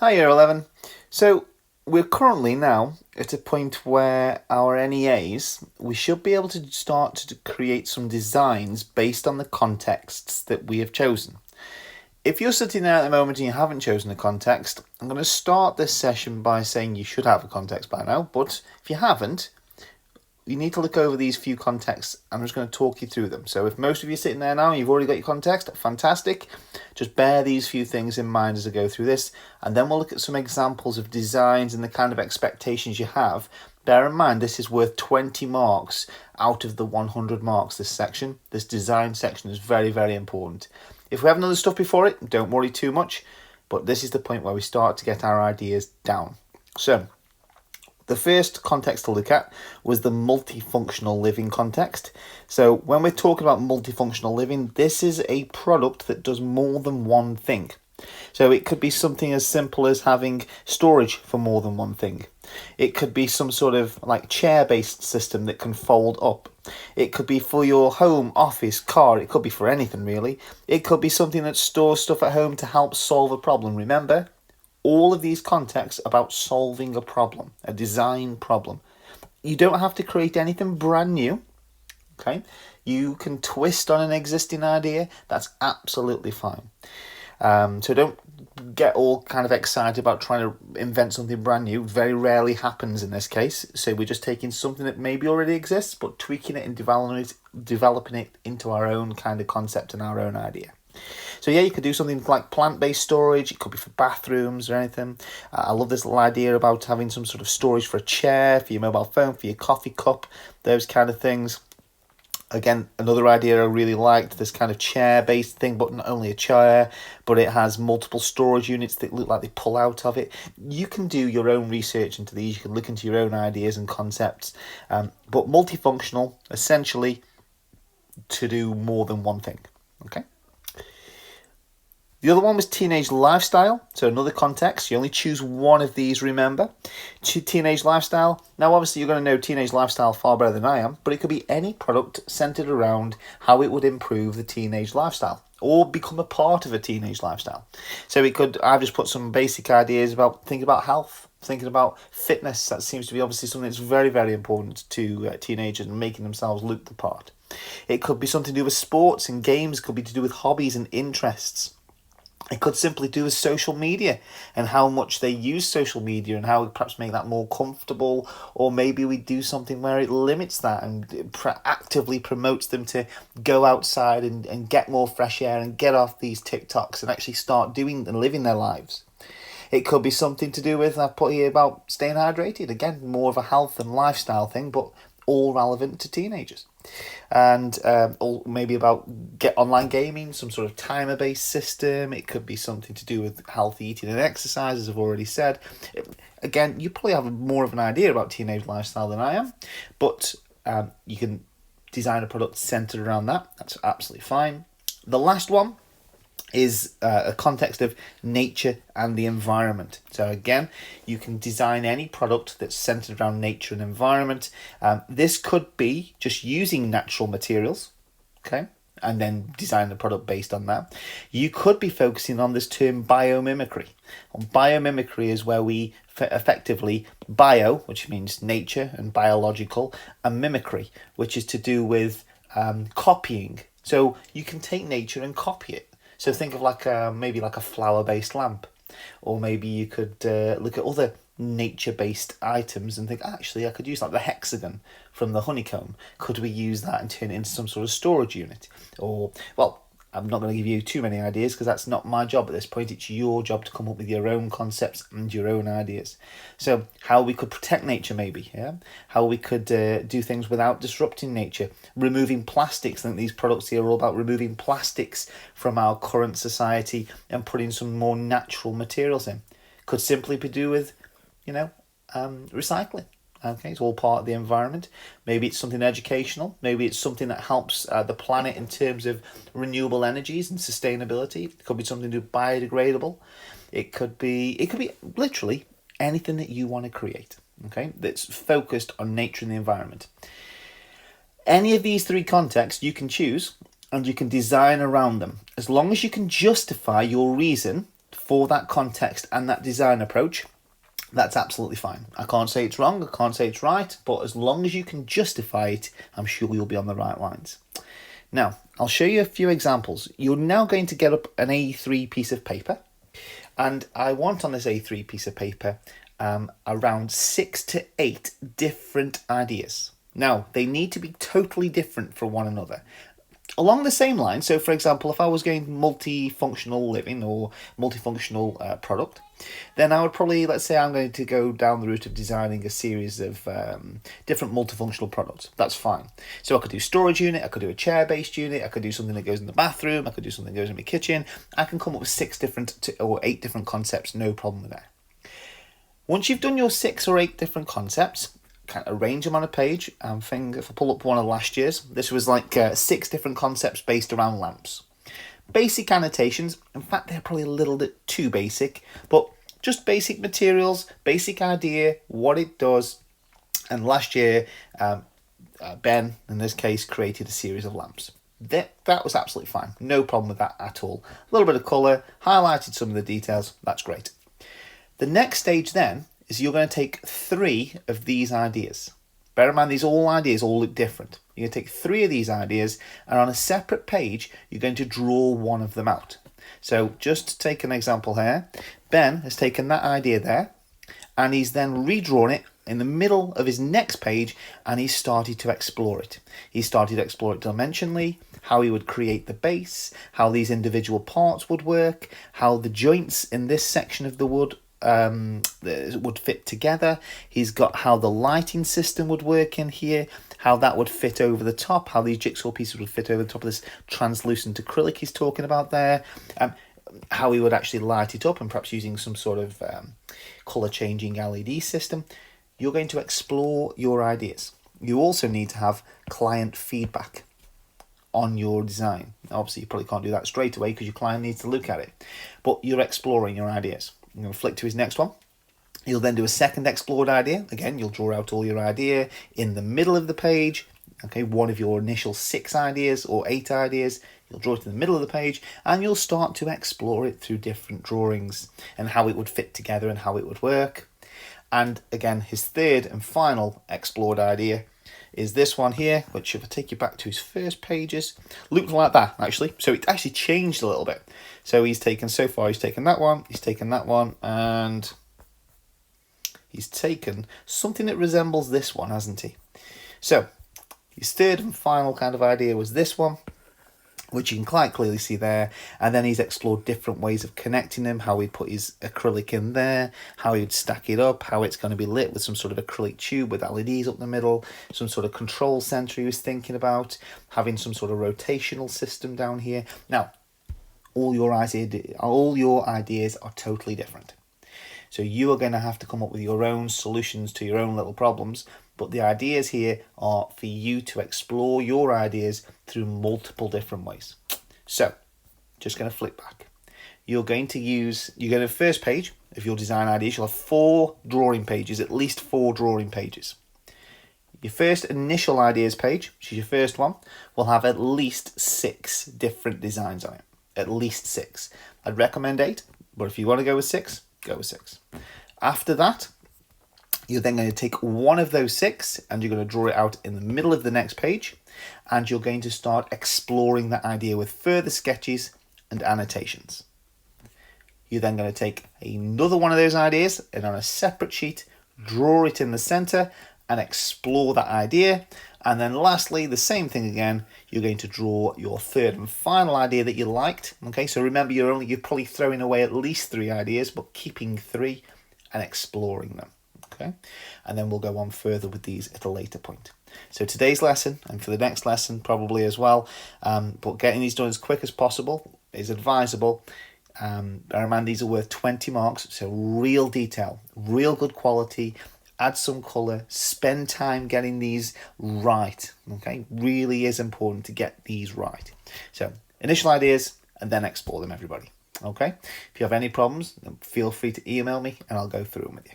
Hi, Year 11. So, we're currently now at a point where our NEAs, we should be able to start to create some designs based on the contexts that we have chosen. If you're sitting there at the moment and you haven't chosen a context, I'm going to start this session by saying you should have a context by now, but if you haven't, you need to look over these few contexts. I'm just going to talk you through them. So if most of you are sitting there now and you've already got your context, fantastic. Just bear these few things in mind as I go through this, and then we'll look at some examples of designs and the kind of expectations you have. Bear in mind, this is worth 20 marks out of the 100 marks, this section. This design section is very, very important. If we have another stuff before it, don't worry too much, but this is the point where we start to get our ideas down. So, the first context to look at was the multifunctional living context. So when we're talking about multifunctional living, this is a product that does more than one thing. So it could be something as simple as having storage for more than one thing. It could be some sort of like chair-based system that can fold up. It could be for your home, office, car. It could be for anything really. It could be something that stores stuff at home to help solve a problem. Remember, all of these contexts about solving a problem, a design problem. You don't have to create anything brand new, okay? You can twist on an existing idea. That's absolutely fine. So don't get all kind of excited about trying to invent something brand new. Very rarely happens in this case. So we're just taking something that maybe already exists, but tweaking it and developing it into our own kind of concept and our own idea. So yeah, you could do something like plant-based storage. It could be for bathrooms or anything. I love this little idea about having some sort of storage for a chair, for your mobile phone, for your coffee cup, those kind of things. Again, another idea I really liked, this kind of chair-based thing, but not only a chair, but it has multiple storage units that look like they pull out of it. You can do your own research into these. You can look into your own ideas and concepts. But multifunctional, essentially, to do more than one thing. Okay. The other one was teenage lifestyle. So another context. You only choose one of these, remember. Teenage lifestyle. Now, obviously, you're going to know teenage lifestyle far better than I am, but it could be any product centered around how it would improve the teenage lifestyle or become a part of a teenage lifestyle. So it could, I've just put some basic ideas about thinking about health, thinking about fitness. That seems to be obviously something that's very, very important to teenagers and making themselves look the part. It could be something to do with sports and games. It could be to do with hobbies and interests. It could simply do with social media and how much they use social media and how we perhaps make that more comfortable, or maybe we do something where it limits that and actively promotes them to go outside and get more fresh air and get off these TikToks and actually start doing and living their lives. It could be something to do with, I've put here about staying hydrated, again, more of a health and lifestyle thing, but all relevant to teenagers. And maybe about online gaming, some sort of timer-based system. It could be something to do with healthy eating and exercise, as I've already said. Again, you probably have more of an idea about teenage lifestyle than I am, but you can design a product centered around that. That's absolutely fine. The last one is a context of nature and the environment. So again, you can design any product that's centered around nature and environment. This could be just using natural materials, okay, and then design the product based on that. You could be focusing on this term biomimicry. Biomimicry is where we effectively bio, which means nature and biological, and mimicry, which is to do with copying. So you can take nature and copy it. So think of maybe like a flower-based lamp, or maybe you could look at other nature-based items and think, actually, I could use like the hexagon from the honeycomb. Could we use that and turn it into some sort of storage unit? Or, well, I'm not going to give you too many ideas because that's not my job at this point. It's your job to come up with your own concepts and your own ideas. So how we could protect nature maybe, yeah? How we could do things without disrupting nature. Removing plastics. I think these products here are all about removing plastics from our current society and putting some more natural materials in. Could simply be do with, recycling. Okay, it's all part of the environment. Maybe it's something educational. Maybe it's something that helps the planet in terms of renewable energies and sustainability. It could be something to biodegradable. It could be literally anything that you want to create. Okay, that's focused on nature and the environment. Any of these three contexts you can choose, and you can design around them as long as you can justify your reason for that context and that design approach, that's absolutely fine. I can't say it's wrong, I can't say it's right, but as long as you can justify it, I'm sure you'll be on the right lines. Now, I'll show you a few examples. You're now going to get up an A3 piece of paper, and I want on this A3 piece of paper around 6 to 8 different ideas. Now, they need to be totally different from one another. Along the same line, so for example, if I was going multifunctional living or multifunctional product, then I would probably, let's say I'm going to go down the route of designing a series of different multifunctional products. That's fine. So I could do storage unit, I could do a chair-based unit, I could do something that goes in the bathroom, I could do something that goes in my kitchen. I can come up with 6 different or 8 different concepts, no problem with that. Once you've done your 6 or 8 different concepts, kind of arrange them on a page. I think if I pull up one of last year's, this was like 6 different concepts based around lamps. Basic annotations, in fact they're probably a little bit too basic, but just basic materials, basic idea, what it does. And last year, Ben, in this case, created a series of lamps. That was absolutely fine, no problem with that at all. A little bit of colour, highlighted some of the details, that's great. The next stage then is you're going to take 3 of these ideas. Bear in mind, these ideas all look different. You're going to take 3 of these ideas, and on a separate page, you're going to draw one of them out. So just to take an example here, Ben has taken that idea there, and he's then redrawn it in the middle of his next page, and he's started to explore it. He started to explore it dimensionally, how he would create the base, how these individual parts would work, how the joints in this section of the wood would fit together. He's got how the lighting system would work in here, how that would fit over the top, how these jigsaw pieces would fit over the top of this translucent acrylic he's talking about there, how he would actually light it up, and perhaps using some sort of colour changing LED system. You're going to explore your ideas. You also need to have client feedback on your design. Obviously you probably can't do that straight away because your client needs to look at it, but you're exploring your ideas. I'm going to flick to his next one. You'll then do a second explored idea. Again, you'll draw out all your idea in the middle of the page. Okay, one of your initial 6 ideas or 8 ideas, you'll draw it in the middle of the page, and you'll start to explore it through different drawings and how it would fit together and how it would work. And again, his third and final explored idea is this one here, which if I take you back to his first pages, looked like that actually. So it actually changed a little bit. So he's taken that one, and he's taken something that resembles this one, hasn't he? So his third and final kind of idea was this one, which you can quite clearly see there. And then he's explored different ways of connecting them, how he'd put his acrylic in there, how he'd stack it up, how it's going to be lit with some sort of acrylic tube with LEDs up the middle, some sort of control center he was thinking about, having some sort of rotational system down here. Now, all your ideas are totally different. So you are going to have to come up with your own solutions to your own little problems. But the ideas here are for you to explore your ideas through multiple different ways. So, just going to flip back. You're going to first page of your design ideas, you'll have 4 drawing pages, at least 4 drawing pages. Your first initial ideas page, which is your first one, will have at least 6 different designs on it. At least 6. I'd recommend 8, but if you want to go with 6, go with 6. After that, you're then going to take one of those 6 and you're going to draw it out in the middle of the next page, and you're going to start exploring that idea with further sketches and annotations. You're then going to take another one of those ideas and on a separate sheet, draw it in the center and explore that idea. And then lastly, the same thing again, you're going to draw your third and final idea that you liked. Okay, so remember you're probably throwing away at least 3 ideas, but keeping 3 and exploring them. Okay, and then we'll go on further with these at a later point. So today's lesson, and for the next lesson probably as well, but getting these done as quick as possible is advisable. Bear in mind these are worth 20 marks, so real detail, real good quality. Add some colour, spend time getting these right, okay? Really is important to get these right. So, initial ideas, and then explore them, everybody, okay? If you have any problems, then feel free to email me, and I'll go through them with you.